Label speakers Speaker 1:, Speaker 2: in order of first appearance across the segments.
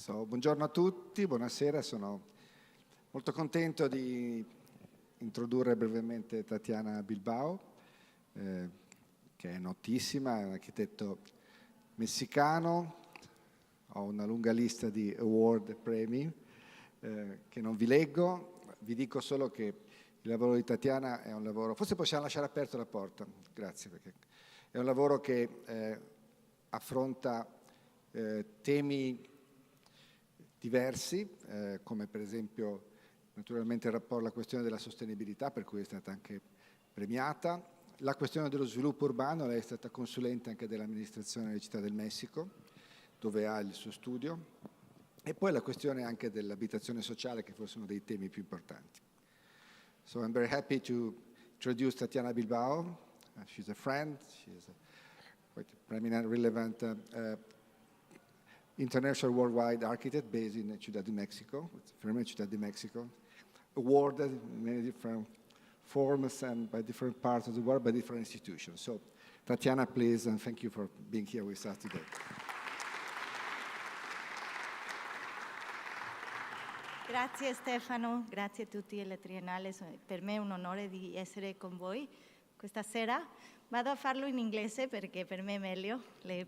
Speaker 1: Buongiorno a tutti, buonasera, sono molto contento di introdurre brevemente Tatiana Bilbao, che è notissima, è un architetto messicano, ho una lunga lista di award e premi che non vi leggo, vi dico solo che il lavoro di Tatiana è un lavoro, forse possiamo lasciare aperta la porta, grazie, perché è un lavoro che affronta temi diversi, come per esempio naturalmente la questione della sostenibilità, per cui è stata anche premiata, la questione dello sviluppo urbano, lei è stata consulente anche dell'amministrazione della Città del Messico, dove ha il suo studio, e poi la questione anche dell'abitazione sociale, che forse è uno dei temi più importanti. So I'm very happy to introduce Tatiana Bilbao. She's a friend, she's a quite prominent, relevant international worldwide architect based in Ciudad de Mexico, Ciudad de Mexico, awarded in many different forms and by different parts of the world, by different institutions. So, Tatiana, please, and thank you for being here with us today.
Speaker 2: Grazie Stefano, grazie a tutti alla Triennale, per me è un onore di essere con voi questa sera. Vado a farlo in inglese perché per me è meglio, le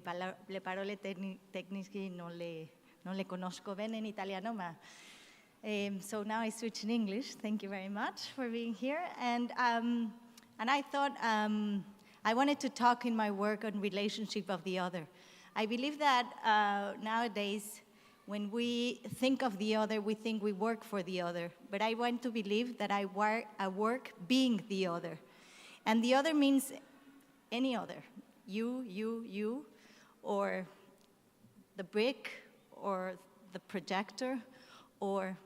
Speaker 2: parole tecniche non le conosco bene in italiano, ma so now I switch in English. Thank you very much for being here. And I thought I wanted to talk in my work on relationship of the other. I believe that nowadays, when we think of the other, we think we work for the other. But I want to believe that I work being the other. And the other means any other, you, or the brick, or the projector, or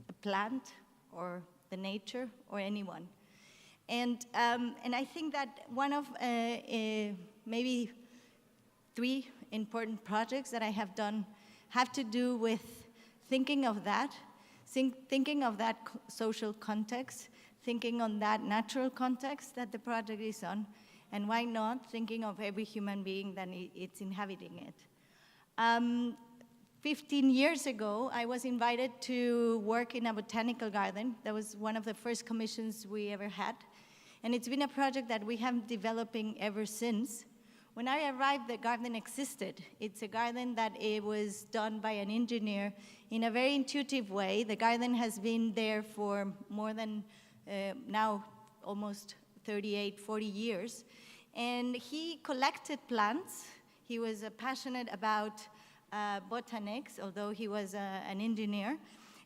Speaker 2: a plant, or the nature, or anyone. And I think that one of maybe 3 important projects that I have done have to do with thinking of that, thinking of that social context, thinking on that natural context that the project is on, and why not thinking of every human being that it's inhabiting it. 15 years ago, I was invited to work in a botanical garden. That was one of the first commissions we ever had. And it's been a project that we have been developing ever since. When I arrived, the garden existed. It's a garden that it was done by an engineer in a very intuitive way. The garden has been there for more than now almost 38, 40 years. And he collected plants. He was passionate about botanics, although he was an engineer.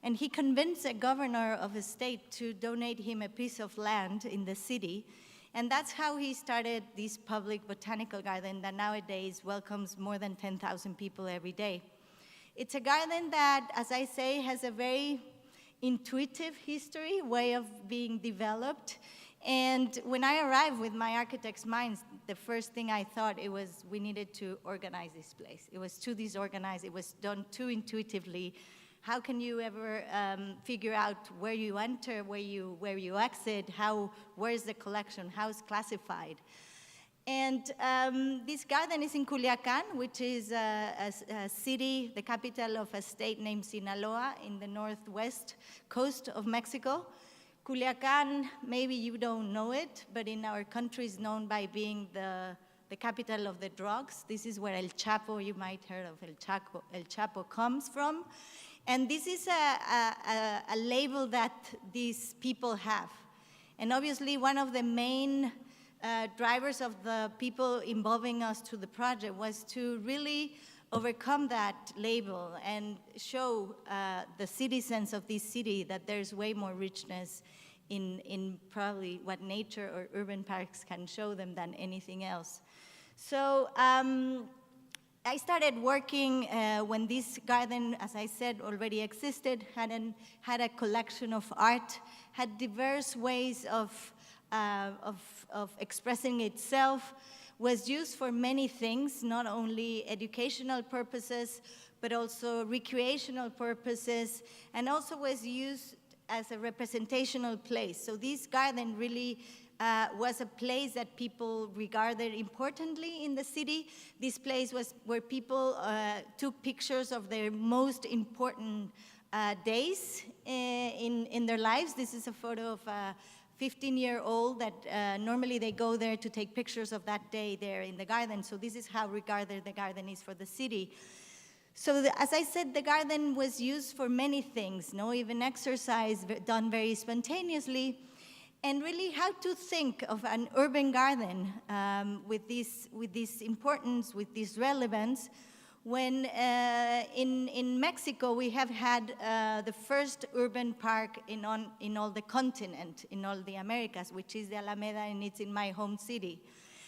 Speaker 2: And he convinced a governor of a state to donate him a piece of land in the city. And that's how he started this public botanical garden that nowadays welcomes more than 10,000 people every day. It's a garden that, as I say, has a very intuitive history, way of being developed. And when I arrived with my architect's mind, the first thing I thought it was we needed to organize this place. It was too disorganized, it was done too intuitively. How can you ever figure out where you enter, where you exit, where's the collection, how it's classified? And this garden is in Culiacan, which is a city, the capital of a state named Sinaloa in the northwest coast of Mexico. Culiacan, maybe you don't know it, but in our country is known by being the capital of the drugs. This is where El Chapo, you might heard of El Chapo comes from. And this is a label that these people have. And obviously one of the main drivers of the people involving us to the project was to really overcome that label and show the citizens of this city that there's way more richness in probably what nature or urban parks can show them than anything else. So I started working when this garden, as I said, already existed, had a collection of art, had diverse ways of expressing itself, was used for many things, not only educational purposes, but also recreational purposes, and also was used as a representational place. So this garden really was a place that people regarded importantly in the city. This place was where people took pictures of their most important days in their lives. This is a photo of a 15-year-old that normally they go there to take pictures of that day there in the garden. So this is how regarded the garden is for the city. So as I said, the garden was used for many things, even exercise done very spontaneously. And really how to think of an urban garden with this importance, with this relevance, when in Mexico we have had the first urban park in all the continent, in all the Americas, which is the Alameda, and it's in my home city.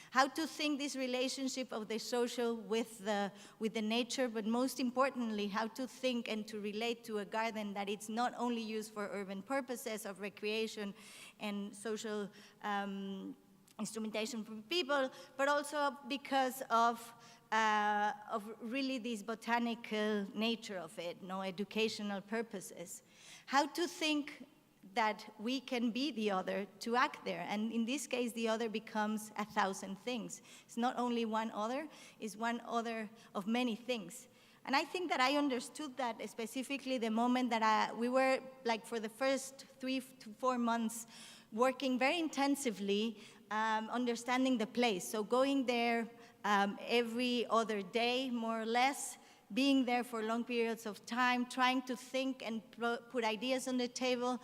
Speaker 2: How to think this relationship of the social with the nature, but most importantly, how to think and to relate to a garden that it's not only used for urban purposes of recreation and social instrumentation for people, but also because of really this botanical nature of it, educational purposes. How to think that we can be the other to act there. And in this case, the other becomes 1,000 things. It's not only one other, it's one other of many things. And I think that I understood that specifically the moment that we were, like for the first 3 to 4 months, working very intensively, understanding the place. So going there every other day, more or less, being there for long periods of time, trying to think and put ideas on the table.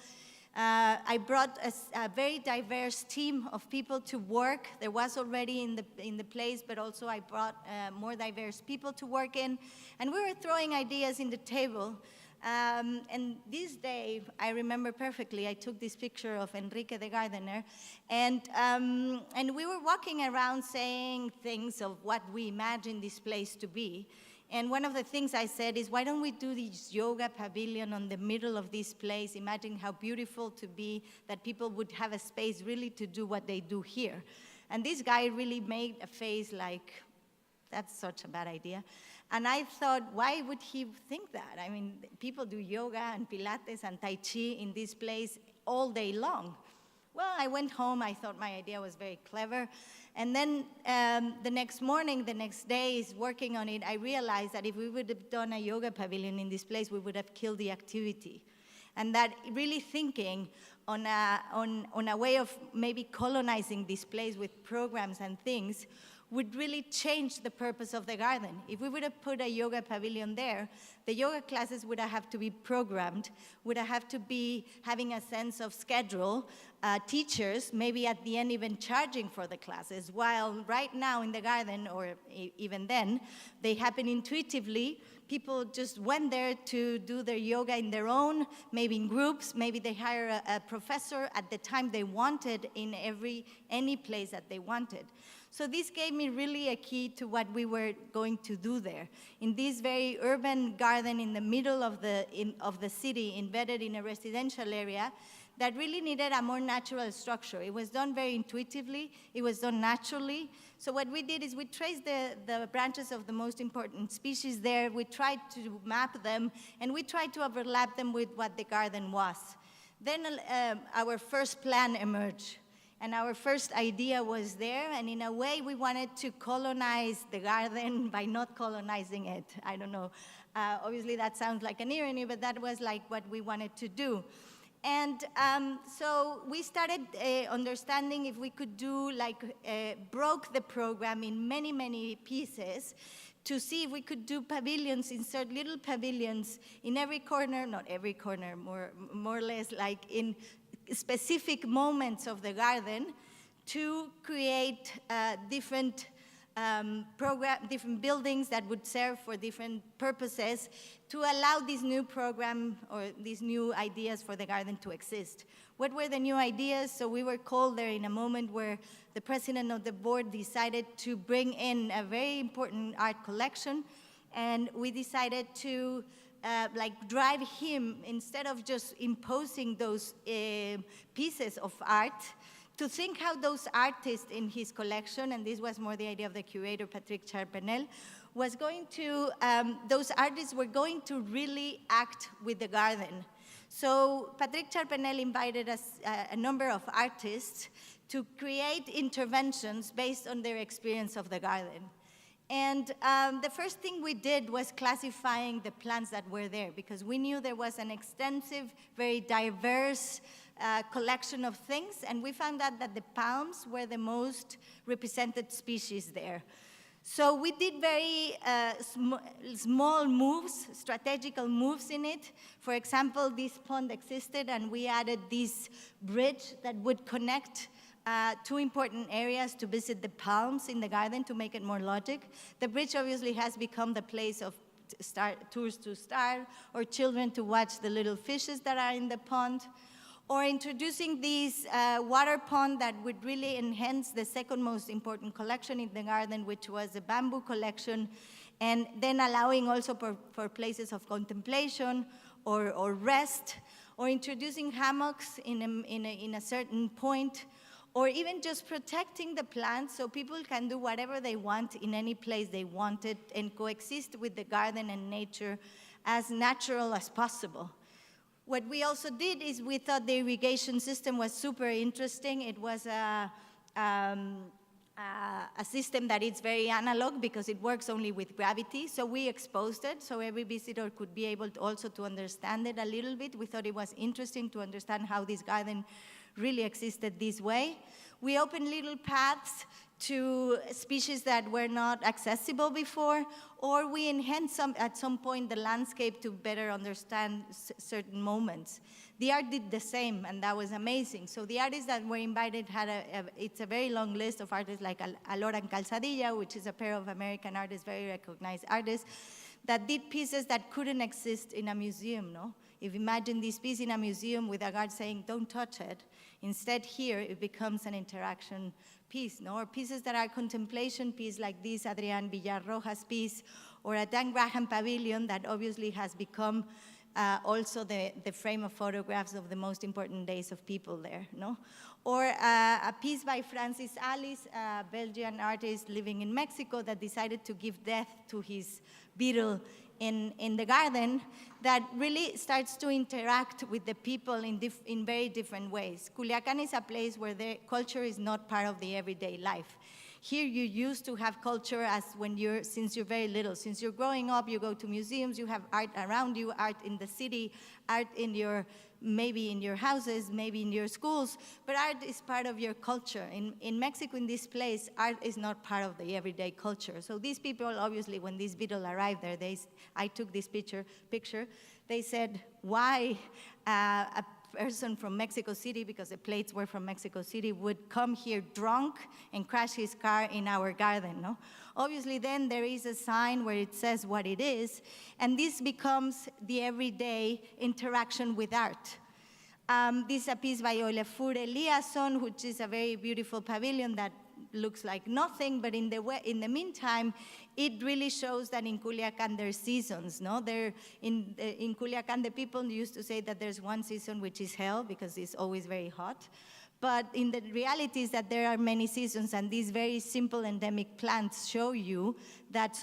Speaker 2: I brought a very diverse team of people to work. There was already in the place, but also I brought more diverse people to work in. And we were throwing ideas in the table. And this day, I remember perfectly, I took this picture of Enrique the gardener, and we were walking around saying things of what we imagined this place to be. And one of the things I said is, why don't we do this yoga pavilion on the middle of this place? Imagine how beautiful to be that people would have a space really to do what they do here. And this guy really made a face like, that's such a bad idea. And I thought, why would he think that? I mean, people do yoga and Pilates and Tai Chi in this place all day long. Well, I went home, I thought my idea was very clever. And then the next morning, the next day, working on it, I realized that if we would have done a yoga pavilion in this place, we would have killed the activity. And that really thinking on a way of maybe colonizing this place with programs and things would really change the purpose of the garden. If we would have put a yoga pavilion there, the yoga classes would have to be programmed, would have to be having a sense of schedule, teachers, maybe at the end even charging for the classes, while right now in the garden, or even then, they happen intuitively. People just went there to do their yoga in their own, maybe in groups, maybe they hire a professor at the time they wanted in any place that they wanted. So this gave me really a key to what we were going to do there. In this very urban garden in the middle of the city, embedded in a residential area, that really needed a more natural structure. It was done very intuitively, it was done naturally. So what we did is we traced the branches of the most important species there, we tried to map them, and we tried to overlap them with what the garden was. Then our first plan emerged. And our first idea was there, and in a way we wanted to colonize the garden by not colonizing it. I don't know, obviously that sounds like an irony, but that was like what we wanted to do. And so we started understanding if we could do broke the program in many, many pieces to see if we could do pavilions, insert little pavilions in every corner, not every corner, more or less like in specific moments of the garden to create different different buildings that would serve for different purposes to allow this new program or these new ideas for the garden to exist. What were the new ideas? So we were called there in a moment where the president of the board decided to bring in a very important art collection, and we decided to drive him, instead of just imposing those pieces of art, to think how those artists in his collection, and this was more the idea of the curator, Patrick Charpenel, was going to, those artists were going to really act with the garden. So Patrick Charpenel invited us, a number of artists to create interventions based on their experience of the garden. And the first thing we did was classifying the plants that were there, because we knew there was an extensive, very diverse collection of things, and we found out that the palms were the most represented species there. So we did very small moves, strategical moves in it. For example, this pond existed, and we added this bridge that would connect two important areas to visit the palms in the garden to make it more logic. The bridge obviously has become the place of tours to start, or children to watch the little fishes that are in the pond, or introducing this water pond that would really enhance the second most important collection in the garden, which was the bamboo collection, and then allowing also for places of contemplation or rest, or introducing hammocks in a certain point, or even just protecting the plants so people can do whatever they want in any place they want it and coexist with the garden and nature as natural as possible. What we also did is we thought the irrigation system was super interesting. It was a system that is very analog because it works only with gravity. So we exposed it so every visitor could be able to also to understand it a little bit. We thought it was interesting to understand how this garden really existed this way. We opened little paths to species that were not accessible before, or we enhanced at some point the landscape to better understand certain moments. The art did the same, and that was amazing. So the artists that were invited had it's a very long list of artists like Alora and Calzadilla, which is a pair of American artists, very recognized artists, that did pieces that couldn't exist in a museum, no? If you imagine this piece in a museum with a guard saying, don't touch it, instead here it becomes an interaction piece, no? Or pieces that are contemplation piece like this Adrián Villarroja's piece, or a Dan Graham pavilion that obviously has become also the frame of photographs of the most important days of people there, no? Or a piece by Francis Alice, a Belgian artist living in Mexico that decided to give death to his beetle in the garden, that really starts to interact with the people in very different ways. Culiacan is a place where the culture is not part of the everyday life. Here you used to have culture since you're very little. Since you're growing up, you go to museums, you have art around you, art in the city, art maybe in your houses, maybe in your schools, but art is part of your culture. In Mexico, in this place, art is not part of the everyday culture. So these people, obviously, when this beetle arrived there, I took this picture, they said, why a person from Mexico City, because the plates were from Mexico City, would come here drunk and crash his car in our garden, no? Obviously, then there is a sign where it says what it is, and this becomes the everyday interaction with art. This is a piece by Olafur Eliasson, which is a very beautiful pavilion that looks like nothing, but in the meantime, it really shows that in Culiacan there's seasons, no? In Culiacan, the people used to say that there's one season which is hell because it's always very hot. But in the reality is that there are many seasons, and these very simple endemic plants show you that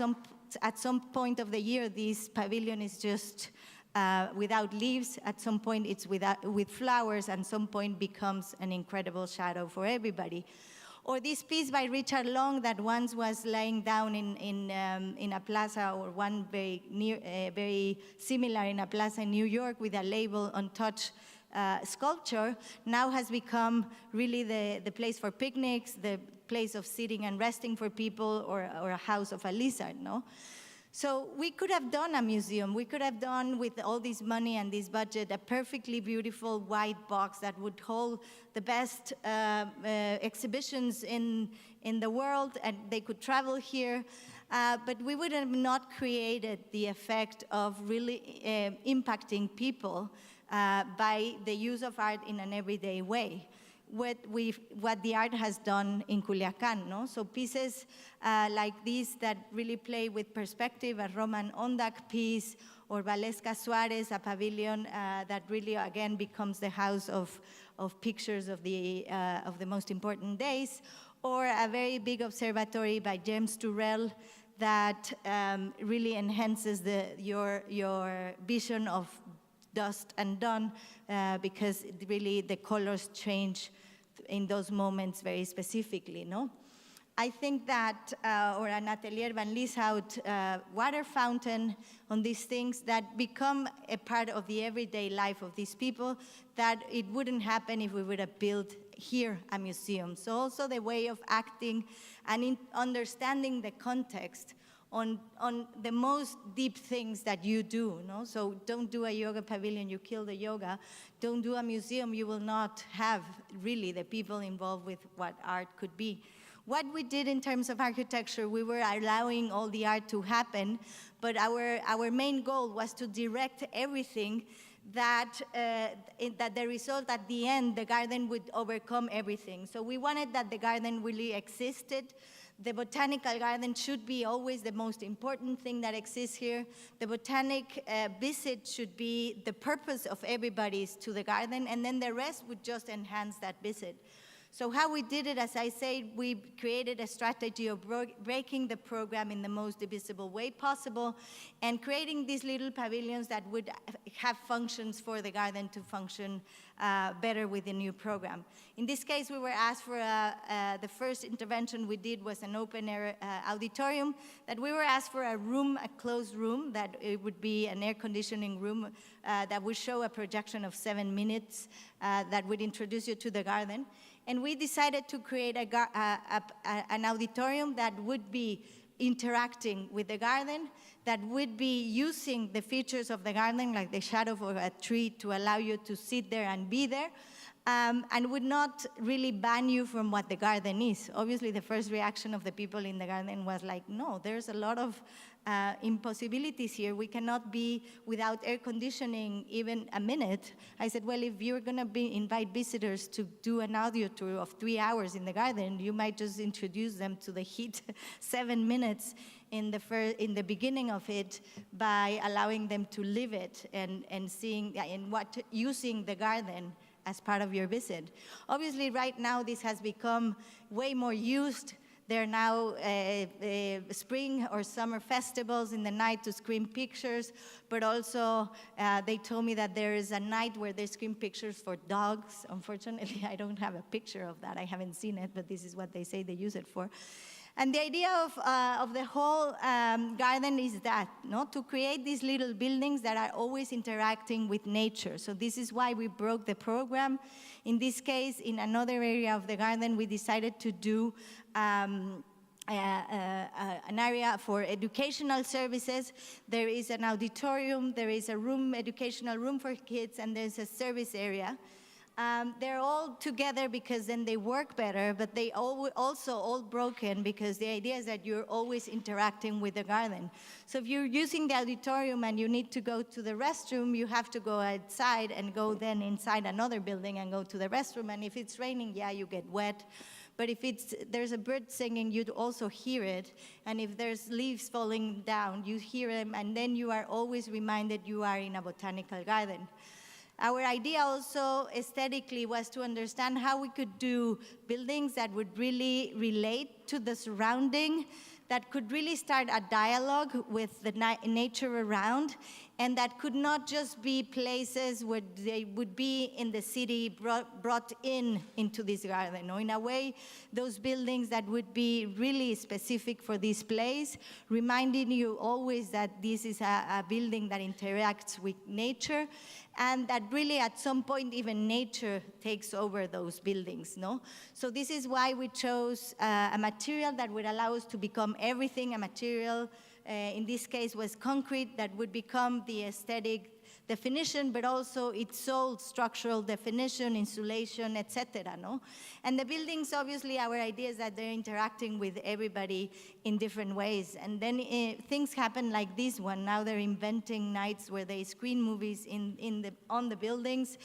Speaker 2: at some point of the year, this pavilion is just without leaves. At some point, it's with flowers, and some point becomes an incredible shadow for everybody. Or this piece by Richard Long that once was laying down in a plaza, or one very similar in a plaza in New York with a label untouched sculpture, now has become really the place for picnics, the place of sitting and resting for people, or a house of a lizard, no? So we could have done a museum. We could have done, with all this money and this budget, a perfectly beautiful white box that would hold the best exhibitions in the world, and they could travel here. But we would have not created the effect of really impacting people by the use of art in an everyday way. What the art has done in Culiacan, no? So pieces like these that really play with perspective, a Roman Ondak piece, or Valesca Suarez, a pavilion that really, again, becomes the house of pictures of the most important days, or a very big observatory by James Turrell that really enhances your vision of dusk and dawn, because really the colors change in those moments very specifically, no? I think that, or an Atelier Van Lieshout water fountain on these things that become a part of the everyday life of these people, that it wouldn't happen if we would have built here a museum. So also the way of acting and understanding the context on the most deep things that you do, no? So don't do a yoga pavilion, you kill the yoga. Don't do a museum, you will not have really the people involved with what art could be. What we did in terms of architecture, we were allowing all the art to happen, but our main goal was to direct everything that the result at the end, the garden would overcome everything. So we wanted that the garden really existed. The Botanical Garden should be always the most important thing that exists here. The botanic visit should be the purpose of everybody's to the garden, and then the rest would just enhance that visit. So how we did it, as I said, we created a strategy of breaking the program in the most divisible way possible and creating these little pavilions that would have functions for the garden to function better with the new program. In this case, we were asked for, the first intervention we did was an open-air auditorium, that we were asked for a room, a closed room, that it would be an air conditioning room that would show a projection of 7 minutes that would introduce you to the garden. And we decided to create an auditorium that would be interacting with the garden, that would be using the features of the garden, like the shadow of a tree, to allow you to sit there and be there, and would not really ban you from what the garden is. Obviously, the first reaction of the people in the garden was like, no, there's a lot of impossibilities here. We cannot be without air conditioning even a minute. I said, well, if you're going to invite visitors to do an audio tour of 3 hours in the garden, you might just introduce them to the heat 7 minutes in the beginning of it by allowing them to live it and seeing and using the garden as part of your visit. Obviously, right now, this has become way more used. There are now spring or summer festivals in the night to screen pictures, but also they told me that there is a night where they screen pictures for dogs. Unfortunately, I don't have a picture of that. I haven't seen it, but this is what they say they use it for. And the idea of the whole garden is that, no? To create these little buildings that are always interacting with nature. So this is why we broke the program. In this case, in another area of the garden, we decided to do an area for educational services. There is an auditorium, there is a room, educational room for kids, and there's a service area. They're all together because then they work better, but they also all broken because the idea is that you're always interacting with the garden. So if you're using the auditorium and you need to go to the restroom, you have to go outside and go then inside another building and go to the restroom. And if it's raining, yeah, you get wet. But if there's a bird singing, you'd also hear it. And if there's leaves falling down, you hear them, and then you are always reminded you are in a botanical garden. Our idea also aesthetically was to understand how we could do buildings that would really relate to the surrounding, that could really start a dialogue with the nature around, and that could not just be places where they would be in the city brought into this garden. Or in a way, those buildings that would be really specific for this place, reminding you always that this is a building that interacts with nature, and that really at some point even nature takes over those buildings, no? So this is why we chose a material that would allow us to become everything, a material, in this case was concrete, that would become the aesthetic definition, but also its sole structural definition, insulation, etc. No? And the buildings, obviously, our idea is that they're interacting with everybody in different ways. And then things happen like this one. Now they're inventing nights where they screen movies on the buildings,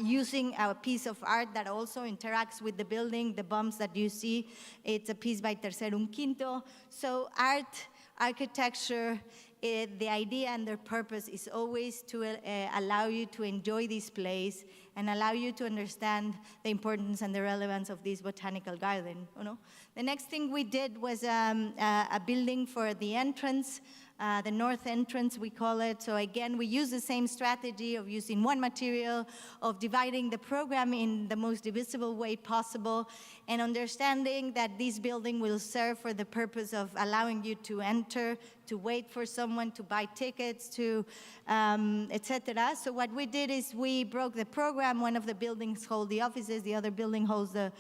Speaker 2: using a piece of art that also interacts with the building. The bumps that you see, it's a piece by Tercero Un Quinto. So art, architecture, the idea and their purpose is always to allow you to enjoy this place and allow you to understand the importance and the relevance of this botanical garden. You know? The next thing we did was a building for the entrance the north entrance, we call it. So again, we use the same strategy of using one material, of dividing the program in the most divisible way possible, and understanding that this building will serve for the purpose of allowing you to enter, to wait for someone, to buy tickets, to etc. So what we did is we broke the program. One of the buildings holds the offices, the other building holds the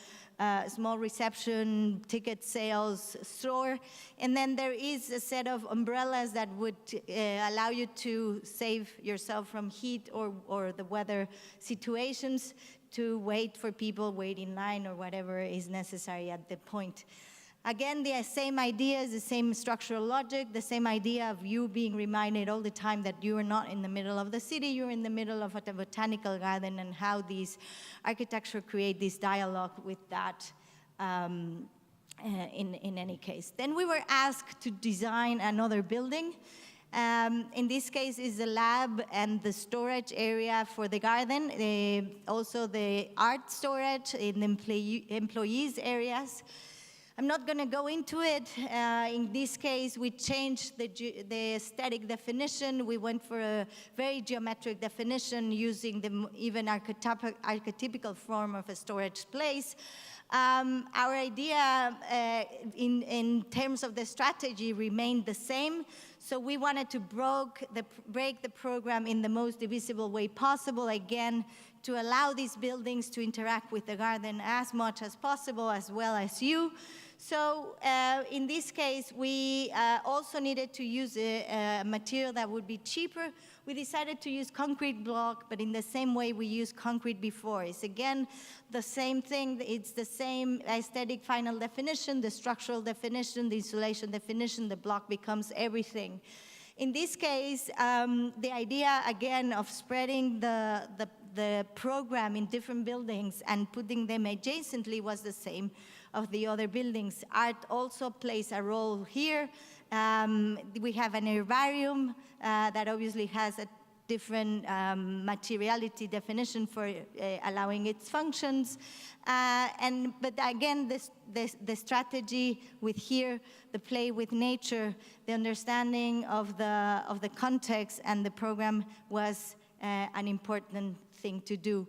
Speaker 2: small reception, ticket sales store. And then there is a set of umbrellas that would allow you to save yourself from heat or the weather situations, to wait for people, wait in line or whatever is necessary at the point. Again, the same ideas, the same structural logic, the same idea of you being reminded all the time that you are not in the middle of the city, you're in the middle of a botanical garden, and how these architecture create this dialogue with that in any case. Then we were asked to design another building. In this case is the lab and the storage area for the garden, also the art storage in the employees areas. I'm not going to go into it. In this case, we changed the aesthetic definition. We went for a very geometric definition using the even archetypical form of a storage place. Our idea in terms of the strategy remained the same. So we wanted to break the program in the most divisible way possible, again, to allow these buildings to interact with the garden as much as possible, as well as you. So in this case, we also needed to use a material that would be cheaper. We decided to use concrete block, but in the same way we used concrete before. It's again the same thing. It's the same aesthetic final definition, the structural definition, the insulation definition. The block becomes everything. In this case, the idea, again, of spreading the program in different buildings and putting them adjacently was the same of the other buildings. Art also plays a role here. We have an herbarium that obviously has a different materiality definition for allowing its functions. But again, the strategy with here, the play with nature, the understanding of the context and the program was an important thing to do.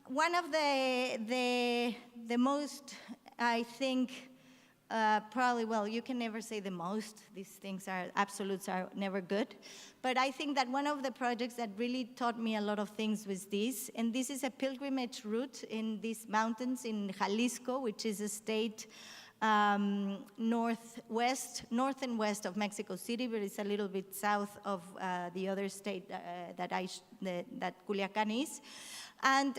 Speaker 2: One of the most, I think, probably, well, you can never say the most. These things are, absolutes are never good. But I think that one of the projects that really taught me a lot of things was this. And this is a pilgrimage route in these mountains in Jalisco, which is a state north and west of Mexico City, but it's a little bit south of the other state that Culiacan is. And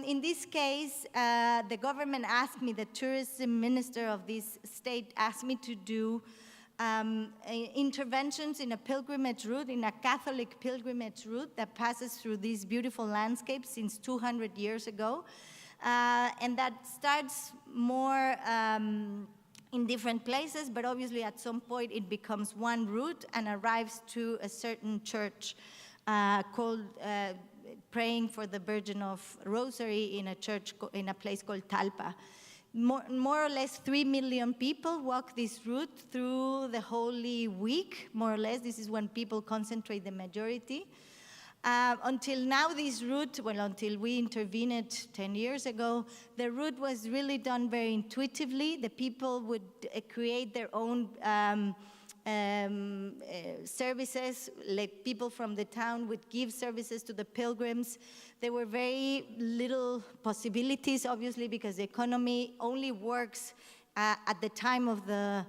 Speaker 2: in this case, the government asked me, the tourism minister of this state asked me to do interventions in a pilgrimage route, in a Catholic pilgrimage route that passes through these beautiful landscapes since 200 years ago. And that starts more in different places, but obviously at some point it becomes one route and arrives to a certain church called praying for the Virgin of Rosary in a church in a place called Talpa. More or less 3 million people walk this route through the Holy Week, more or less. This is when people concentrate the majority. Until now, this route, well, until we intervened 10 years ago, the route was really done very intuitively. The people would create their own services, like people from the town would give services to the pilgrims. There were very little possibilities, obviously, because the economy only works at the time of the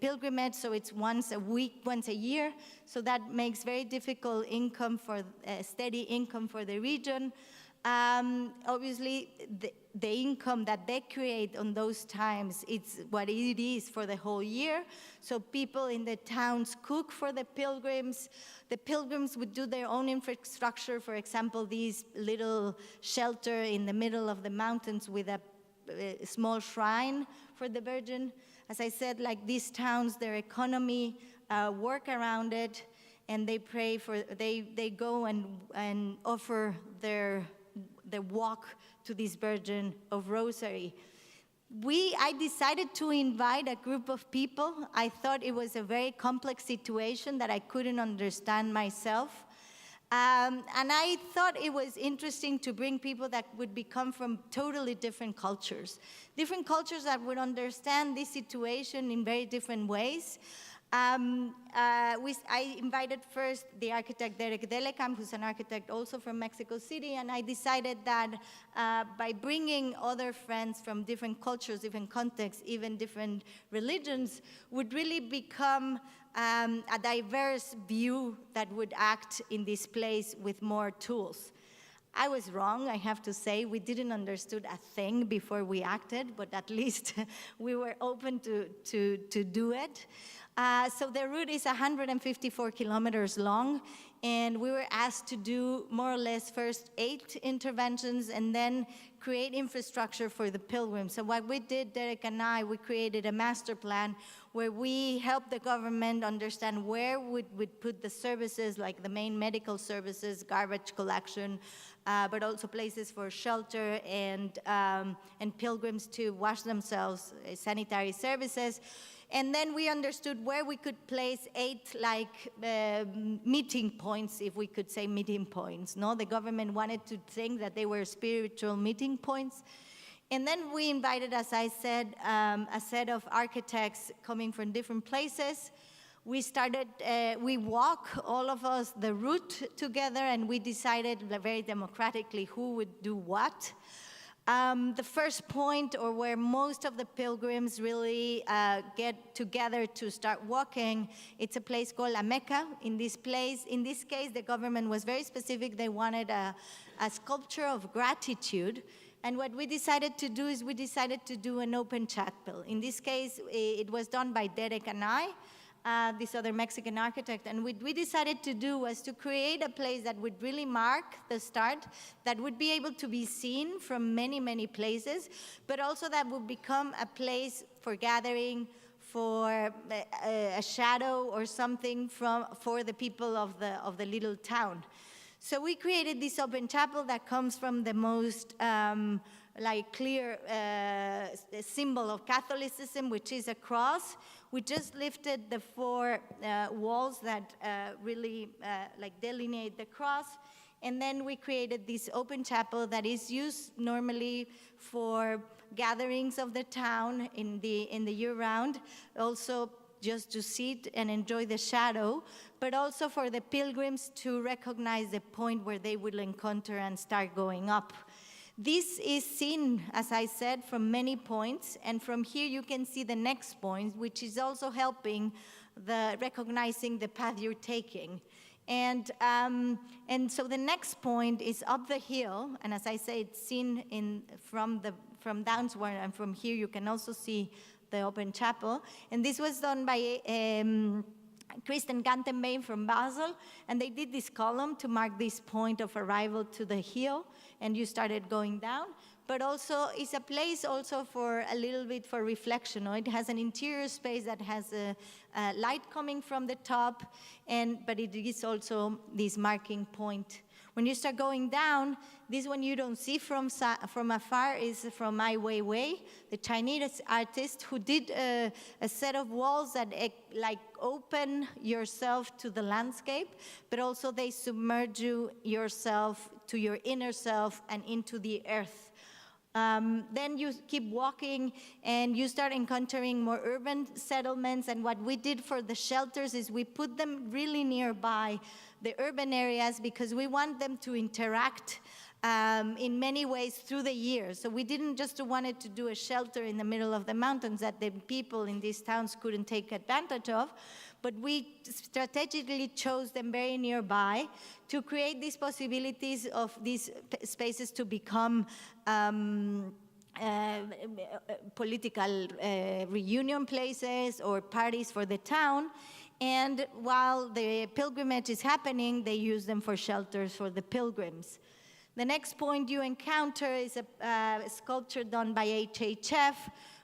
Speaker 2: pilgrimage, so it's once a week, once a year. So that makes very difficult income for steady income for the region. Obviously, the income that they create on those times, it's what it is for the whole year. So people in the towns cook for the pilgrims. The pilgrims would do their own infrastructure. For example, these little shelter in the middle of the mountains with a small shrine for the Virgin. As I said, like these towns, their economy work around it, and they pray for, they go and offer the walk to this Virgin of Rosary. I decided to invite a group of people. I thought it was a very complex situation that I couldn't understand myself. And I thought it was interesting to bring people that would come from totally different cultures that would understand this situation in very different ways. I invited first the architect Derek Delecamp, who's an architect also from Mexico City, and I decided that by bringing other friends from different cultures, different contexts, even different religions, would really become a diverse view that would act in this place with more tools. I was wrong, I have to say. We didn't understood a thing before we acted, but at least we were open to do it. So the route is 154 kilometers long, and we were asked to do more or less first 8 interventions and then create infrastructure for the pilgrims. So what we did, Derek and I, we created a master plan where we helped the government understand where we'd put the services, like the main medical services, garbage collection, but also places for shelter and pilgrims to wash themselves, sanitary services. And then we understood where we could place 8 meeting points, if we could say meeting points. No, the government wanted to think that they were spiritual meeting points. And then we invited, as I said, a set of architects coming from different places. We started, we walk, all of us, the route together, and we decided very democratically who would do what. The first point, or where most of the pilgrims really get together to start walking, it's a place called La Mecca. In this case, the government was very specific. They wanted a sculpture of gratitude. And what we decided to do is we decided to do an open chapel. In this case, it was done by Derek and I, this other Mexican architect, and what we decided to do was to create a place that would really mark the start, that would be able to be seen from many, many places, but also that would become a place for gathering, for a shadow or something for the people of the little town. So we created this open chapel that comes from the most clear symbol of Catholicism, which is a cross. We just lifted the 4 walls that really delineate the cross. And then we created this open chapel that is used normally for gatherings of the town in the year-round, also just to sit and enjoy the shadow, but also for the pilgrims to recognize the point where they will encounter and start going up. This is seen, as I said, from many points, and from here you can see the next point, which is also helping recognizing the path you're taking. And so the next point is up the hill, and as I say, it's seen from downward, and from here you can also see the open chapel. And this was done by Kristen Gantenbein from Basel, and they did this column to mark this point of arrival to the hill, and you started going down. But also, it's a place also for a little bit for reflection. It has an interior space that has a light coming from the top, but it is also this marking point. When you start going down, this one you don't see from afar is from Ai Weiwei, the Chinese artist who did a set of walls that open yourself to the landscape, but also they submerge yourself to your inner self and into the earth. Then you keep walking and you start encountering more urban settlements, and what we did for the shelters is we put them really nearby the urban areas because we want them to interact in many ways through the year. So we didn't just wanted to do a shelter in the middle of the mountains that the people in these towns couldn't take advantage of, but we strategically chose them very nearby to create these possibilities of these spaces to become political reunion places or parties for the town. And while the pilgrimage is happening, they use them for shelters for the pilgrims. The next point you encounter is a sculpture done by HHF,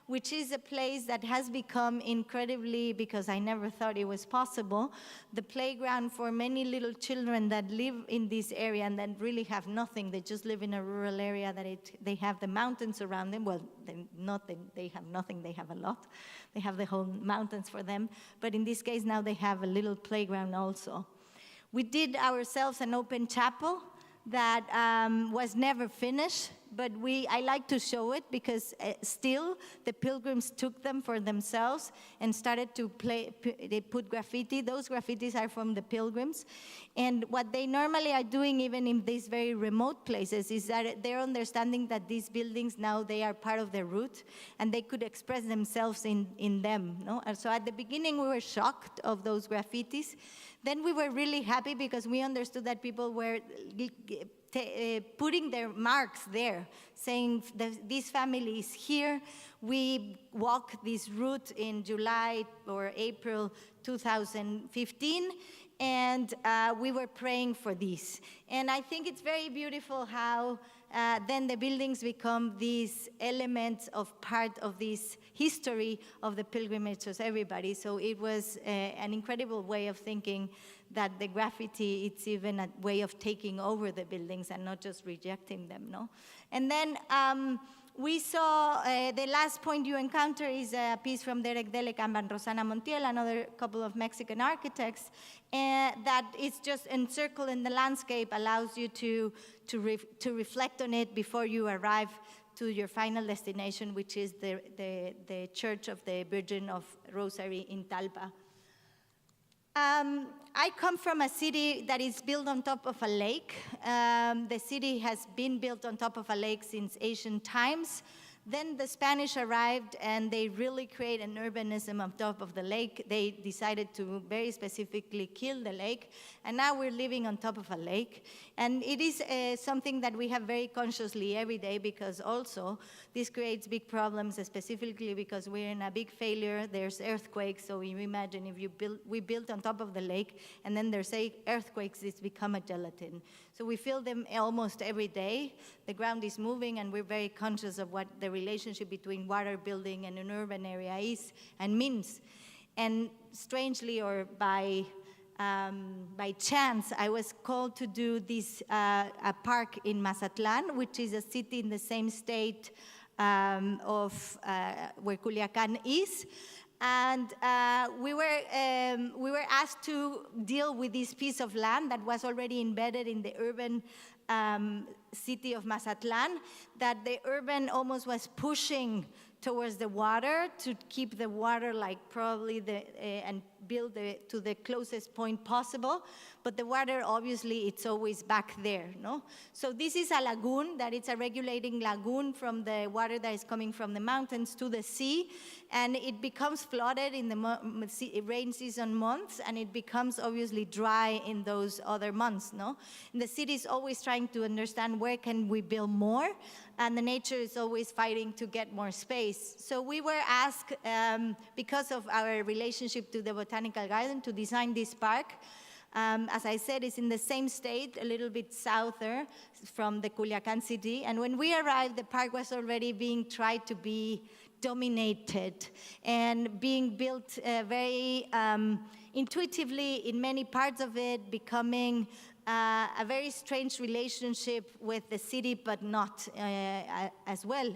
Speaker 2: which is a place that has become incredibly, because I never thought it was possible, the playground for many little children that live in this area and that really have nothing. They just live in a rural area that they have the mountains around them. Well, they have nothing, they have a lot. They have the whole mountains for them. But in this case, now they have a little playground also. We did ourselves an open chapel that was never finished, but I like to show it because still the pilgrims took them for themselves and started to they put graffiti. Those graffitis are from the pilgrims. And what they normally are doing, even in these very remote places, is that they're understanding that these buildings now, they are part of their root, and they could express themselves in them. No? And so at the beginning, we were shocked of those graffitis. Then we were really happy because we understood that people were putting their marks there, saying this family is here. We walked this route in July or April 2015, and we were praying for this. And I think it's very beautiful how then the buildings become these elements of part of this history of the pilgrimage of everybody. So it was an incredible way of thinking that the graffiti, it's even a way of taking over the buildings and not just rejecting them, no? And then we saw, the last point you encounter is a piece from Derek Delekamp and Rosana Montiel, another couple of Mexican architects, that is just encircled in the landscape, allows you to reflect on it before you arrive to your final destination, which is the Church of the Virgin of Rosary in Talpa. I come from a city that is built on top of a lake. The city has been built on top of a lake since ancient times. Then the Spanish arrived and they really created an urbanism on top of the lake. They decided to very specifically kill the lake, and now we're living on top of a lake. And it is something that we have very consciously every day, because also this creates big problems, specifically because we're in a big failure. There's earthquakes, so you imagine if we built on top of the lake and then there's earthquakes, it's become a gelatin. So we feel them almost every day. The ground is moving, and we're very conscious of what the relationship between water building and an urban area is and means. And strangely, or by chance, I was called to do this a park in Mazatlan, which is a city in the same state of where Culiacan is. And we were asked to deal with this piece of land that was already embedded in the urban city of Mazatlan, that the urban almost was pushing towards the water to keep the water like probably and build to the closest point possible. But the water, obviously, it's always back there, no? So this is a lagoon, that it's a regulating lagoon from the water that is coming from the mountains to the sea, and it becomes flooded in the rain season months, and it becomes obviously dry in those other months, no? And the city is always trying to understand where can we build more, and the nature is always fighting to get more space. So we were asked, because of our relationship to the Botanical Garden, to design this park. As I said, it's in the same state, a little bit souther from the Culiacan city. And when we arrived, the park was already being tried to be dominated and being built very intuitively in many parts of it, becoming a very strange relationship with the city, but not as well.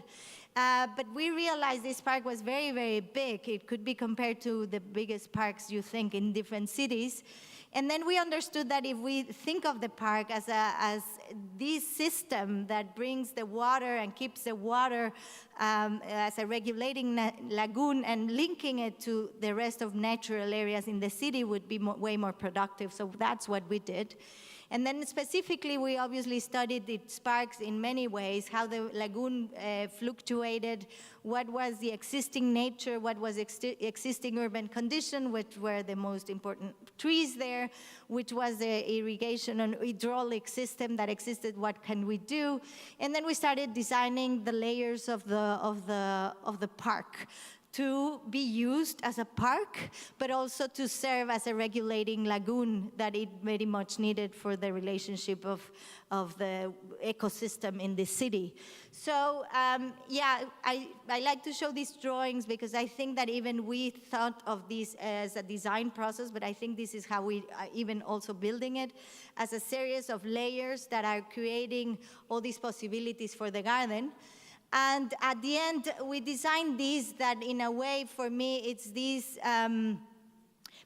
Speaker 2: But we realized this park was very, very big. It could be compared to the biggest parks you think in different cities. And then we understood that if we think of the park as this system that brings the water and keeps the water as a regulating lagoon and linking it to the rest of natural areas in the city would be way more productive. So that's what we did. And then specifically, we obviously studied its parks in many ways, how the lagoon fluctuated, what was the existing nature, what was existing urban condition, which were the most important trees there, which was the irrigation and hydraulic system that existed, what can we do? And then we started designing the layers of the park to be used as a park, but also to serve as a regulating lagoon that it very much needed for the relationship of the ecosystem in the city. So yeah, I like to show these drawings because I think that even we thought of this as a design process, but I think this is how we are even also building it as a series of layers that are creating all these possibilities for the garden. And at the end, we designed this that in a way, for me, it's this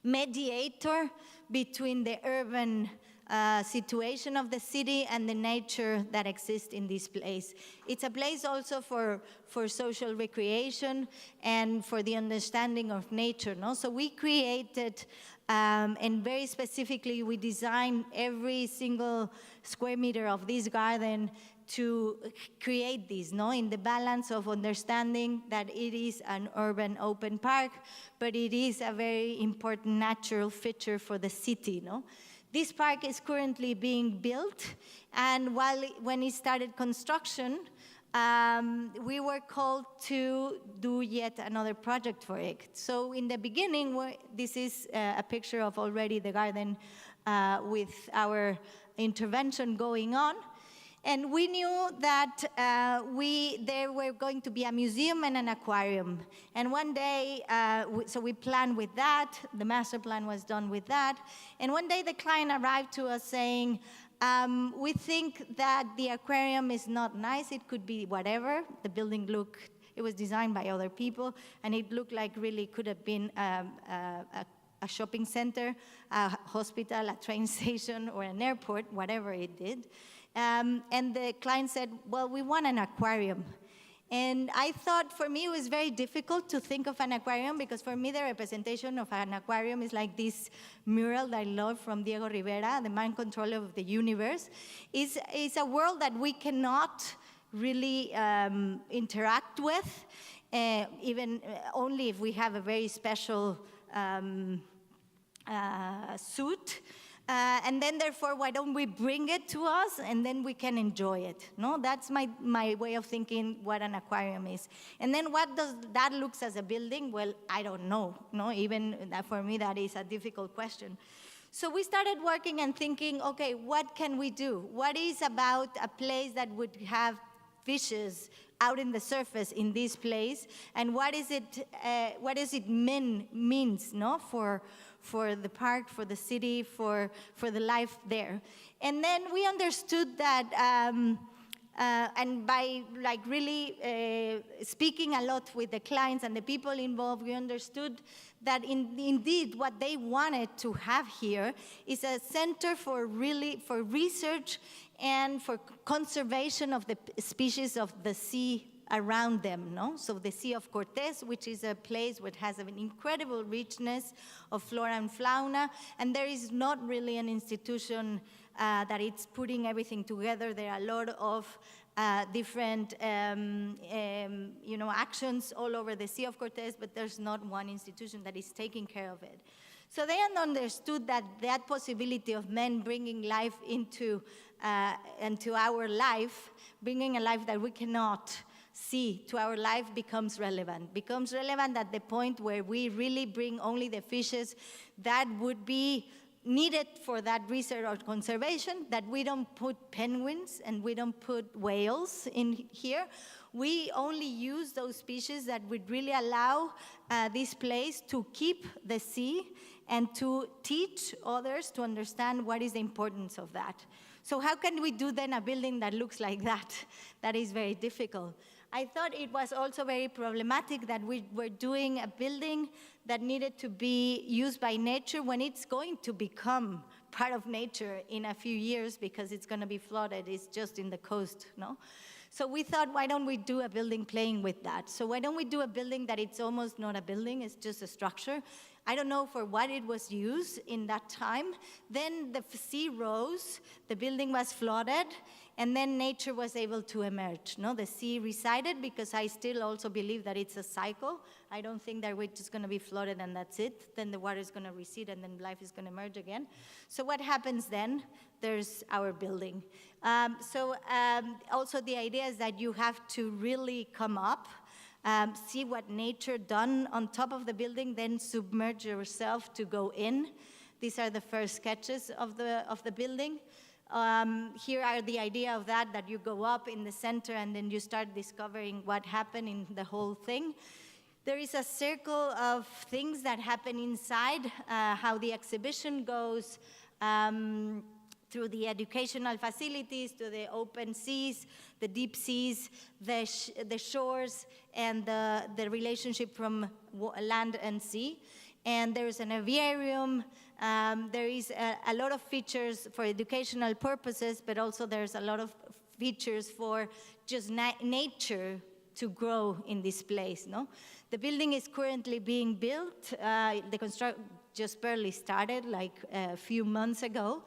Speaker 2: mediator between the urban situation of the city and the nature that exists in this place. It's a place also for social recreation and for the understanding of nature. No? So we created, and very specifically, we designed every single square meter of this garden to create this, no? In the balance of understanding that it is an urban open park, but it is a very important natural feature for the city, no? This park is currently being built, and when it started construction, we were called to do yet another project for it. So in the beginning, this is a picture of already the garden with our intervention going on. And we knew that there were going to be a museum and an aquarium. And one day, so we planned with that. The master plan was done with that. And one day the client arrived to us saying, we think that the aquarium is not nice. It could be whatever. The building it was designed by other people, and it looked like really could have been a shopping center, a hospital, a train station, or an airport, whatever it did. And the client said, well, we want an aquarium. And I thought, for me, it was very difficult to think of an aquarium, because for me, the representation of an aquarium is like this mural that I love from Diego Rivera, The Mind Control of the Universe. It's a world that we cannot really interact with, even only if we have a very special suit. And then, therefore, why don't we bring it to us, and then we can enjoy it? No, that's my way of thinking what an aquarium is. And then what does that looks as a building? Well, I don't know. No, even for me, that is a difficult question. So we started working and thinking, okay, what can we do? What is about a place that would have fishes out in the surface in this place, and what does it means, no, for the park, for the city, for the life there. And then we understood that, and by really speaking a lot with the clients and the people involved, we understood that indeed what they wanted to have here is a center for research and for conservation of the species of the sea around them, no? So the Sea of Cortez, which is a place which has an incredible richness of flora and fauna, and there is not really an institution that it's putting everything together. There are a lot of different actions all over the Sea of Cortez, but there's not one institution that is taking care of it. So they understood that possibility of men bringing life into our life, bringing a life that we cannot see to our life, becomes relevant at the point where we really bring only the fishes that would be needed for that research or conservation, that we don't put penguins and we don't put whales in here. We only use those species that would really allow this place to keep the sea and to teach others to understand what is the importance of that. So how can we do then a building that looks like that? That is very difficult. I thought it was also very problematic that we were doing a building that needed to be used by nature when it's going to become part of nature in a few years, because it's going to be flooded. It's just in the coast, no? So we thought, why don't we do a building playing with that? So why don't we do a building that it's almost not a building, it's just a structure. I don't know for what it was used in that time. Then the sea rose, the building was flooded, and then nature was able to emerge. No, the sea receded, because I still also believe that it's a cycle. I don't think that we're just going to be flooded and that's it. Then the water is going to recede and then life is going to emerge again. So what happens then? There's our building. Also the idea is that you have to really come up see what nature done on top of the building, then submerge yourself to go in. These are the first sketches of the building. Here are the idea of that you go up in the center and then you start discovering what happened in the whole thing. There is a circle of things that happen inside, how the exhibition goes, through the educational facilities, to the open seas, the deep seas, the shores, and the relationship from land and sea. And there's an aviarium. There is a lot of features for educational purposes, but also there's a lot of features for just nature to grow in this place, no? The building is currently being built. The construction just barely started, like a few months ago.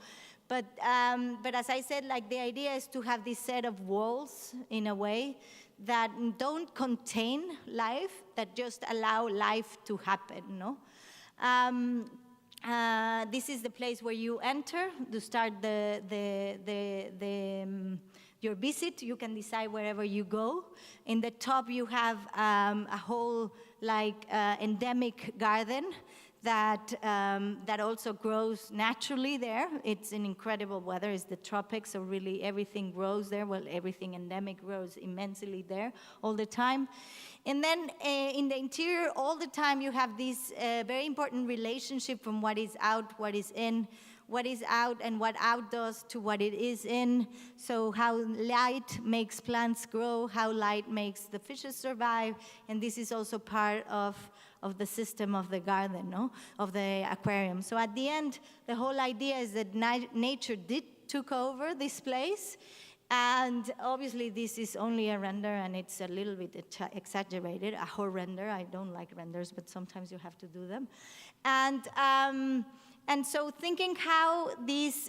Speaker 2: But as I said, like the idea is to have this set of walls in a way that don't contain life, that just allow life to happen, no? This is the place where you enter to start your visit. You can decide wherever you go. In the top, you have a whole endemic garden that also grows naturally there. It's in incredible weather. It's the tropics, so really everything grows there. Well, everything endemic grows immensely there all the time. And then in the interior, all the time you have this very important relationship from what is out, what is in, what is out and what out does to what it is in. So how light makes plants grow, how light makes the fishes survive, and this is also part of the system of the garden, no? Of the aquarium. So at the end, the whole idea is that nature took over this place, and obviously this is only a render and it's a little bit exaggerated, a whole render. I don't like renders, but sometimes you have to do them. And so thinking how this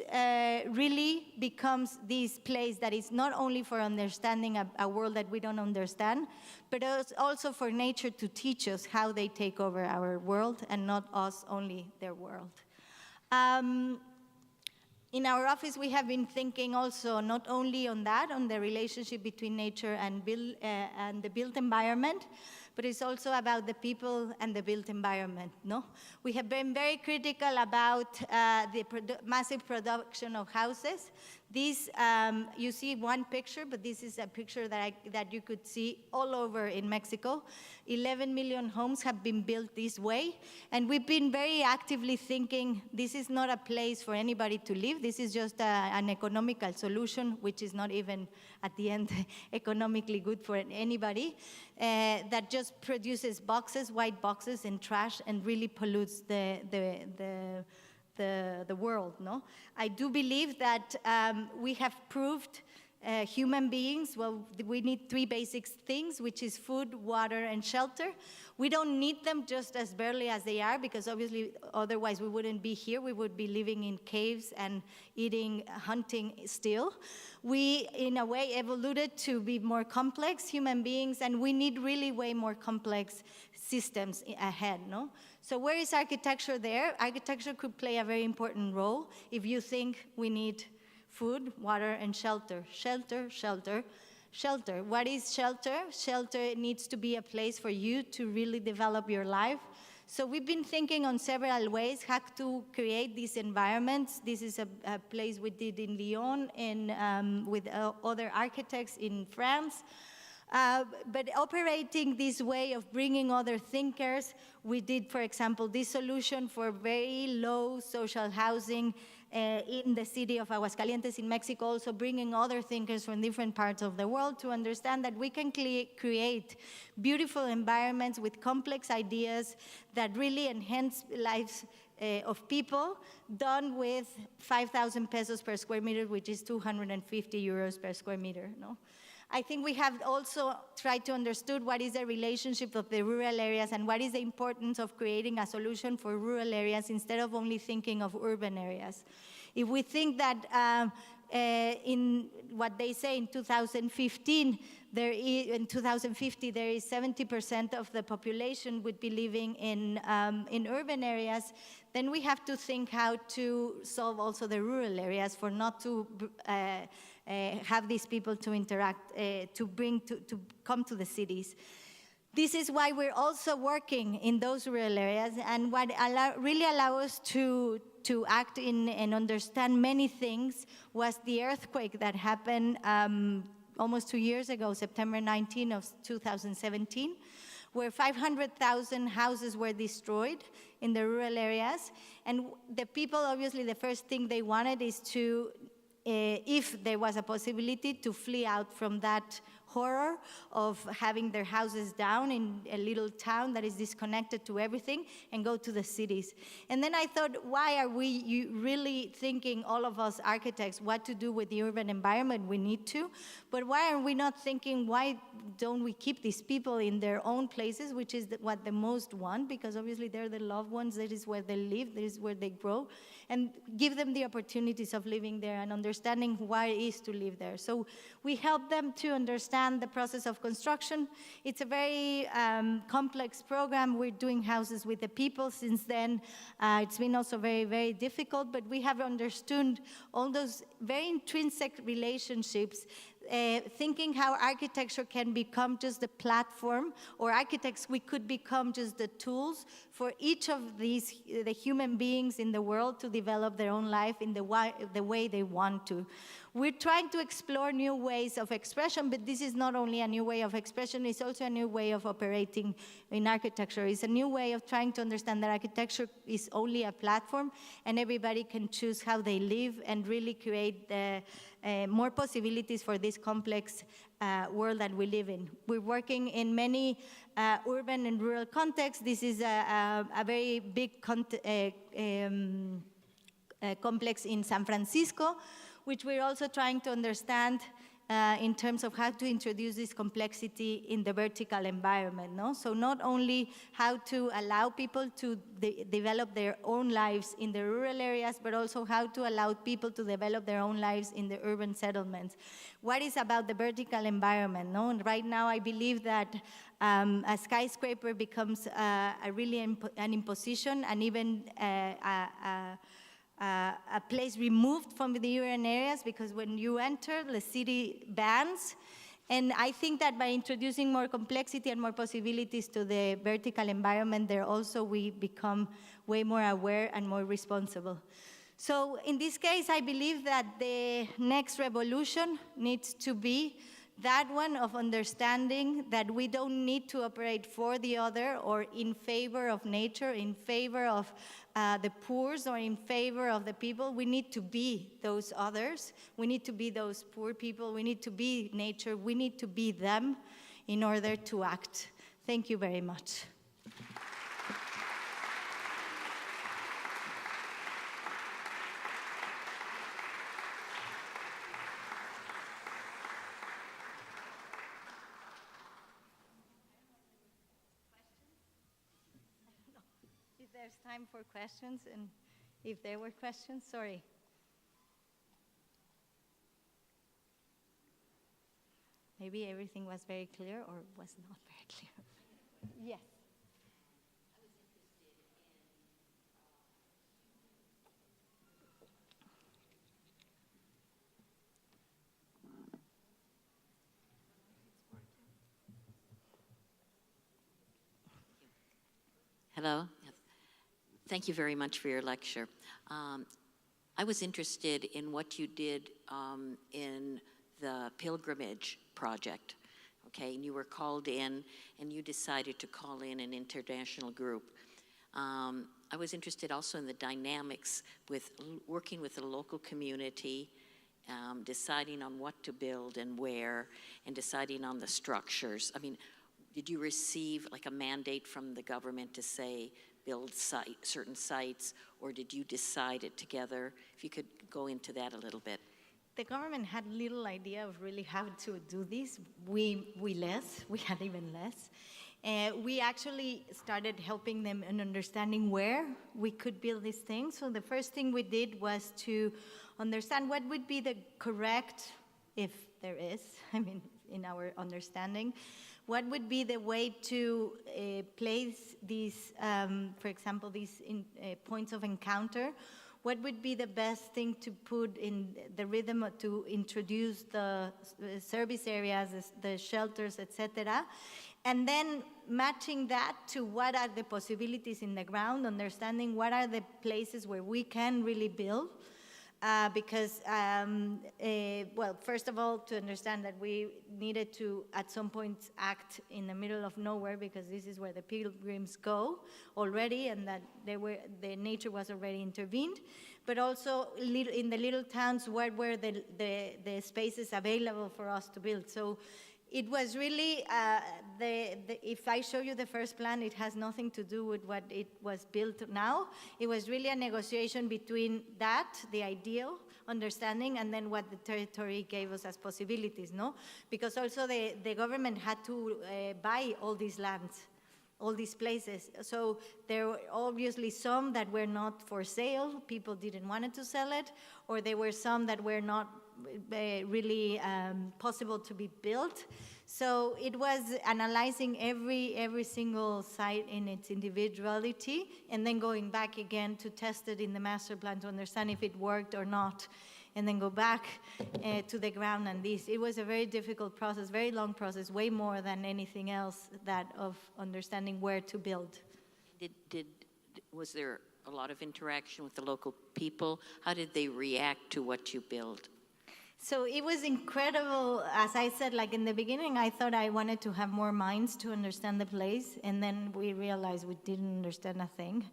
Speaker 2: really becomes this place that is not only for understanding a world that we don't understand, but also for nature to teach us how they take over our world and not us only their world. In our office, we have been thinking also not only on that, on the relationship between nature and the built environment, but it's also about the people and the built environment, no? We have been very critical about the massive production of houses. This, you see one picture, but this is a picture that you could see all over in Mexico. 11 million homes have been built this way, and we've been very actively thinking this is not a place for anybody to live. This is just an economical solution, which is not even, at the end, economically good for anybody, that just produces boxes, white boxes, and trash, and really pollutes the world, no? I do believe that we have proved human beings, well, we need three basic things, which is food, water, and shelter. We don't need them just as barely as they are, because obviously otherwise we wouldn't be here. We would be living in caves and hunting still. We, in a way, evolved to be more complex human beings, and we need really way more complex systems ahead, no? So where is architecture there? Architecture could play a very important role if you think we need food, water, and shelter. Shelter, shelter, shelter. What is shelter? Shelter needs to be a place for you to really develop your life. So we've been thinking on several ways how to create these environments. This is a place we did in Lyon and with other architects in France. But operating this way of bringing other thinkers, we did, for example, this solution for very low social housing in the city of Aguascalientes in Mexico, also bringing other thinkers from different parts of the world to understand that we can create beautiful environments with complex ideas that really enhance lives of people, done with 5,000 pesos per square meter, which is 250 euros per square meter, no? I think we have also tried to understand what is the relationship of the rural areas and what is the importance of creating a solution for rural areas instead of only thinking of urban areas. If we think that in what they say in 2015, in 2050, there is 70% of the population would be living in urban areas, then we have to think how to solve also the rural areas for not to have these people to interact, to come to the cities. This is why we're also working in those rural areas, and what really allow us to act in and understand many things was the earthquake that happened almost 2 years ago, September 19 of 2017, where 500,000 houses were destroyed in the rural areas. And the people, obviously, the first thing they wanted is to, if there was a possibility, to flee out from that horror of having their houses down in a little town that is disconnected to everything and go to the cities. And then I thought, why are we really thinking, all of us architects, what to do with the urban environment? We need to. But why are we not thinking, why don't we keep these people in their own places, which is what the most want, because obviously they're the loved ones, that is where they live, that is where they grow, and give them the opportunities of living there and understanding why it is to live there. So we help them to understand the process of construction. It's a very complex program. We're doing houses with the people since then. It's been also very, very difficult, but we have understood all those very intrinsic relationships, thinking how architecture can become just the platform, or architects, we could become just the tools for each of these, the human beings in the world, to develop their own life in the way they want to. We're trying to explore new ways of expression, but this is not only a new way of expression, it's also a new way of operating in architecture. It's a new way of trying to understand that architecture is only a platform, and everybody can choose how they live and really create more possibilities for this complex world that we live in. We're working in many urban and rural contexts. This is a very big complex in San Francisco, which we're also trying to understand in terms of how to introduce this complexity in the vertical environment. No? So not only how to allow people to develop their own lives in the rural areas, but also how to allow people to develop their own lives in the urban settlements. What is about the vertical environment? No? And right now, I believe that a skyscraper becomes really an imposition, and even a place removed from the urban areas, because when you enter, the city bans. And I think that by introducing more complexity and more possibilities to the vertical environment, there also we become way more aware and more responsible. So in this case, I believe that the next revolution needs to be that one of understanding that we don't need to operate for the other or in favor of nature, in favor of the poor, or in favor of the people. We need to be those others. We need to be those poor people. We need to be nature. We need to be them in order to act. Thank you very much. There's time for questions, and if there were questions, sorry. Maybe everything was very clear or was not very clear. Yes.
Speaker 3: Hello. Thank you very much for your lecture. I was interested in what you did in the pilgrimage project, okay? And you were called in, and you decided to call in an international group. I was interested also in the dynamics with working with the local community, deciding on what to build and where, and deciding on the structures. I mean, did you receive like a mandate from the government to say, build certain sites, or did you decide it together? If you could go into that a little bit.
Speaker 2: The government had little idea of really how to do this. We had even less. We actually started helping them in understanding where we could build these things. So the first thing we did was to understand what would be the correct, if there is, I mean, in our understanding, what would be the way to place these, for example, these points of encounter what would be the best thing to put in the rhythm to introduce the service areas, the shelters, etc. And then matching that to what are the possibilities in the ground, understanding what are the places where we can really build. Because, well, first of all, to understand that we needed to, at some point, act in the middle of nowhere, because this is where the pilgrims go already, and that the nature was already intervened. But also, in the little towns, what were the spaces available for us to build? So it was really, if I show you the first plan, it has nothing to do with what it was built now. It was really a negotiation between that, the ideal understanding, and then what the territory gave us as possibilities, no? Because also the government had to buy all these lands, all these places. So there were obviously some that were not for sale, people didn't want to sell it, or there were some that were not really possible to be built. So it was analyzing every single site in its individuality, and then going back again to test it in the master plan to understand if it worked or not, and then go back to the ground and this. It was a very difficult process, very long process, way more than anything else that of understanding where to build.
Speaker 3: Was there a lot of interaction with the local people? How did they react to what you built?
Speaker 2: So it was incredible. As I said, like in the beginning, I thought I wanted to have more minds to understand the place, and then we realized we didn't understand a thing.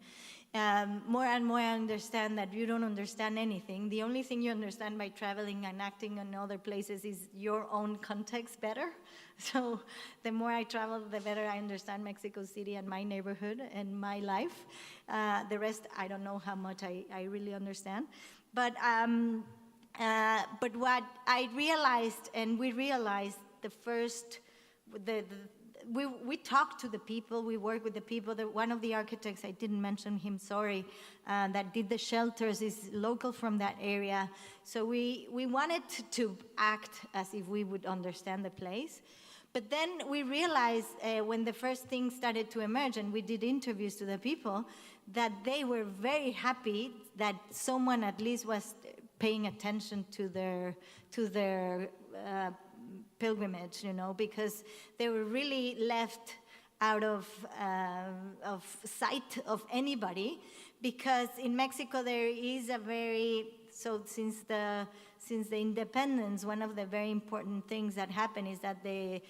Speaker 2: More and more I understand that you don't understand anything. The only thing you understand by traveling and acting in other places is your own context better. So the more I travel, the better I understand Mexico City and my neighborhood and my life. The rest, I don't know how much I really understand. But what I realized, and we realized we talked to the people, we worked with the people. One of the architects, I didn't mention him, sorry, that did the shelters is local from that area. So we wanted to act as if we would understand the place. But then we realized when the first thing started to emerge, and we did interviews to the people, that they were very happy that someone at least was paying attention to their pilgrimage, you know, because they were really left out of sight of anybody. Because in Mexico there is a very, so since the independence, one of the very important things that happened is that the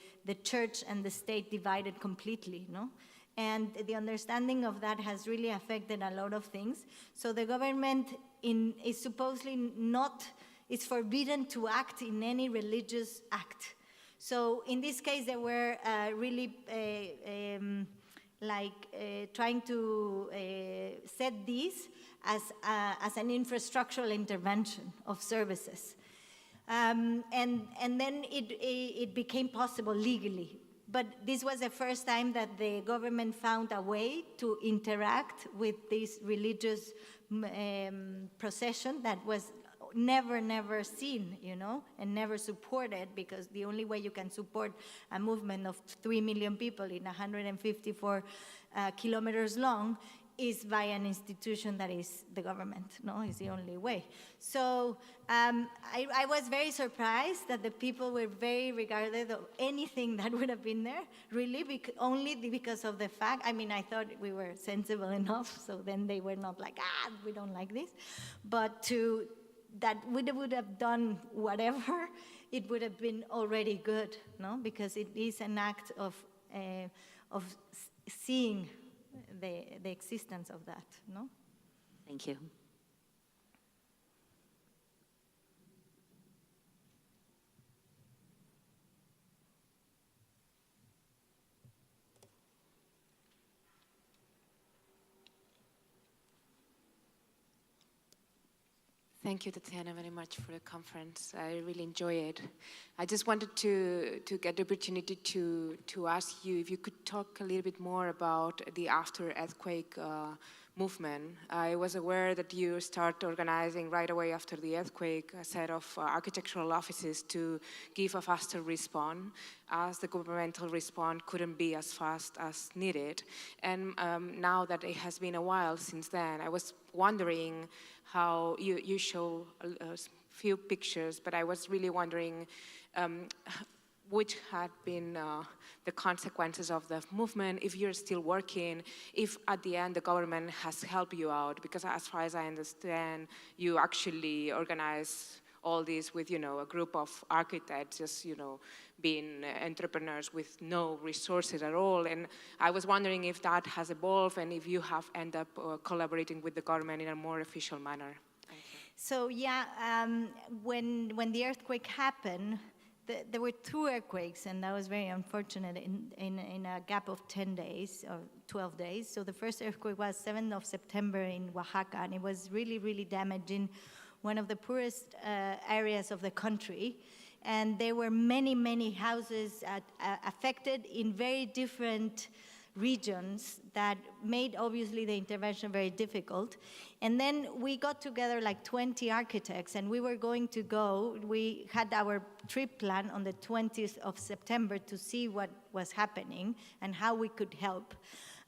Speaker 2: church and the state divided completely, no? And the understanding of that has really affected a lot of things. So the government is supposedly not, it's forbidden to act in any religious act. So in this case, they were really trying to set this as an infrastructural intervention of services. And then it became possible legally. But this was the first time that the government found a way to interact with this religious procession that was never seen, you know, and never supported, because the only way you can support a movement of 3 million people in 154 kilometers long is by an institution that is the government, no? It's the only way. So I was very surprised that the people were very regarded of anything that would have been there, really, only because of the fact, I mean, I thought we were sensible enough, so then they were not like, we don't like this. But that we would have done whatever, it would have been already good, no? Because it is an act of seeing the existence of that, no?
Speaker 3: Thank you.
Speaker 4: Thank you, Tatiana, very much for the conference. I really enjoy it. I just wanted to get the opportunity to ask you if you could talk a little bit more about the after-earthquake movement. I was aware that you start organizing right away after the earthquake a set of architectural offices to give a faster response, as the governmental response couldn't be as fast as needed. And now that it has been a while since then, I was wondering how you show a few pictures, but I was really wondering which had been the consequences of the movement, if you're still working, if at the end the government has helped you out, because as far as I understand, you actually organize all this with, a group of architects, just, being entrepreneurs with no resources at all. And I was wondering if that has evolved and if you have ended up collaborating with the government in a more official manner. Thank you.
Speaker 2: So yeah, when the earthquake happened, there were 2 earthquakes, and that was very unfortunate in a gap of 10 days or 12 days. So the first earthquake was 7th of September in Oaxaca, and it was really, really damaging one of the poorest areas of the country. And there were many, many houses affected in very different regions that made, obviously, the intervention very difficult. And then we got together like 20 architects, and we were going to go. We had our trip plan on the 20th of September to see what was happening and how we could help.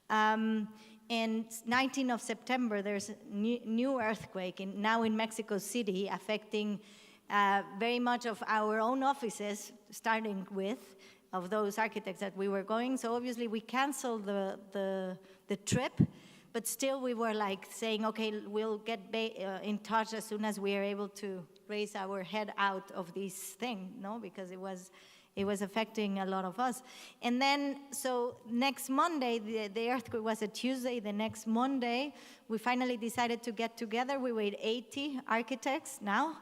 Speaker 2: And 19th of September, there's a new earthquake now in Mexico City, affecting very much of our own offices, starting with of those architects that we were going. So obviously we canceled the trip, but still we were like saying, okay, we'll get in touch as soon as we are able to raise our head out of this thing, no? Because it was affecting a lot of us. And then, so next Monday, the earthquake was a Tuesday. The next Monday, we finally decided to get together. We were 80 architects now.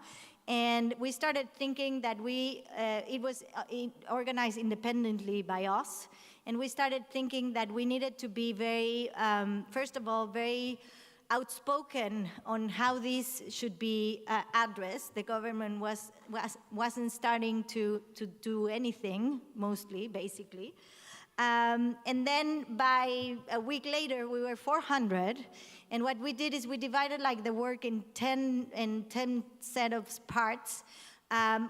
Speaker 2: And we started thinking that it was organized independently by us. And we started thinking that we needed to be very, first of all, very outspoken on how this should be addressed. The government wasn't starting to do anything, mostly, basically. And then by a week later, we were 400. And what we did is we divided like the work in 10 set of parts,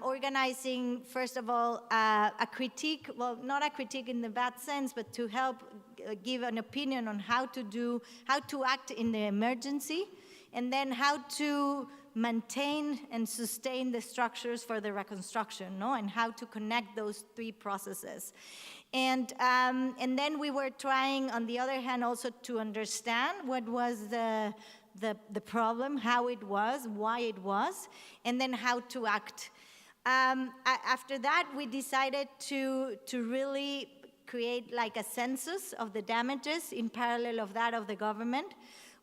Speaker 2: organizing, first of all, a critique, well, not a critique in the bad sense, but to help give an opinion on how to act in the emergency, and then how to maintain and sustain the structures for the reconstruction, no? And how to connect those 3 processes. And then we were trying, on the other hand, also to understand what was the problem, how it was, why it was, and then how to act. After that, we decided to really create like a census of the damages in parallel of that of the government.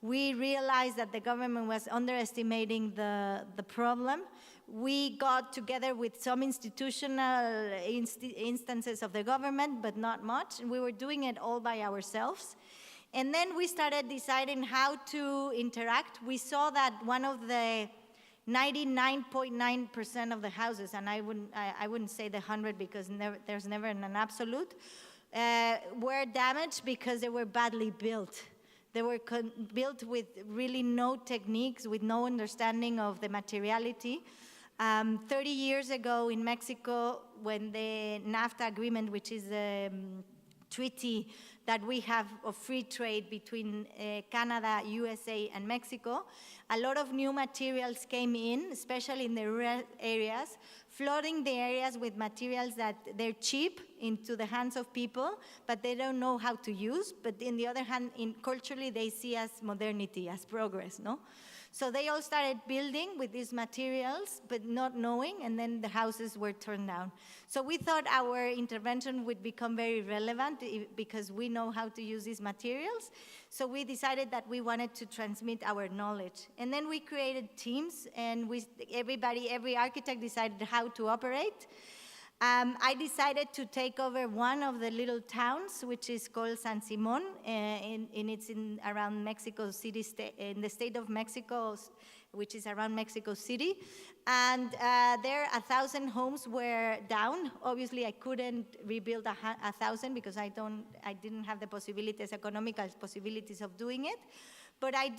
Speaker 2: We realized that the government was underestimating the problem. We got together with some institutional instances of the government, but not much. And we were doing it all by ourselves. And then we started deciding how to interact. We saw that one of the 99.9% of the houses, and I wouldn't say the 100 because there's never an absolute, were damaged because they were badly built. They were built with really no techniques, with no understanding of the materiality. 30 years ago in Mexico, when the NAFTA agreement, which is a treaty that we have of free trade between Canada, USA, and Mexico, a lot of new materials came in, especially in the rural areas, flooding the areas with materials that they're cheap into the hands of people, but they don't know how to use. But on the other hand, culturally, they see as modernity, as progress, no? So they all started building with these materials, but not knowing, and then the houses were torn down. So we thought our intervention would become very relevant because we know how to use these materials. So we decided that we wanted to transmit our knowledge. And then we created teams, and every architect decided how to operate. I decided to take over one of the little towns, which is called San Simón, and it's around Mexico City, in the state of Mexico, which is around Mexico City. And there, 1,000 homes were down. Obviously, I couldn't rebuild 1,000 because I didn't have the possibilities, economical possibilities of doing it. But I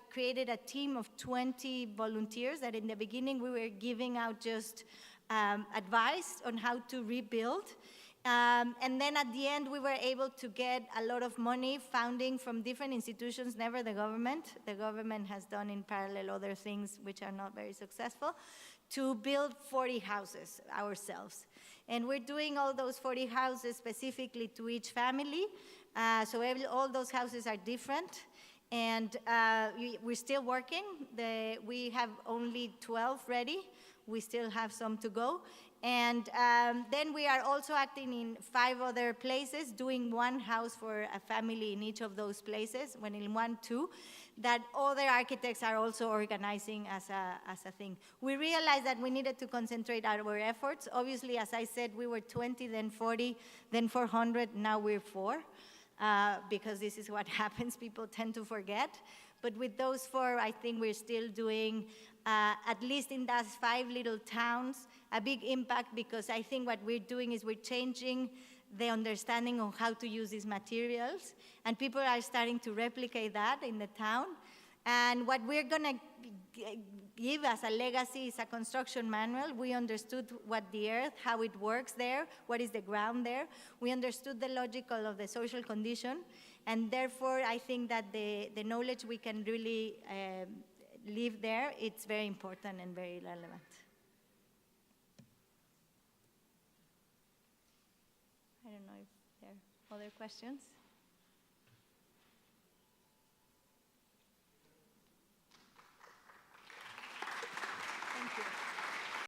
Speaker 2: created a team of 20 volunteers that in the beginning we were giving out just advice on how to rebuild. And then at the end, we were able to get a lot of money, funding from different institutions, never the government. The government has done in parallel other things which are not very successful, to build 40 houses ourselves. And we're doing all those 40 houses specifically to each family. So all those houses are different. And we're still working. We have only 12 ready. We still have some to go. And then we are also acting in 5 other places, doing one house for a family in each of those places, when in 1, 2, that other architects are also organizing as a thing. We realized that we needed to concentrate our efforts. Obviously, as I said, we were 20, then 40, then 400, now we're 4, because this is what happens. People tend to forget. But with those 4, I think we're still doing, at least in those 5 little towns, a big impact, because I think what we're doing is we're changing the understanding of how to use these materials, and people are starting to replicate that in the town. And what we're gonna give as a legacy is a construction manual. We understood what the earth, how it works there, what is the ground there. We understood the logical of the social condition, and therefore I think that the knowledge we can really live there, it's very important and very relevant. I don't know if there are other questions.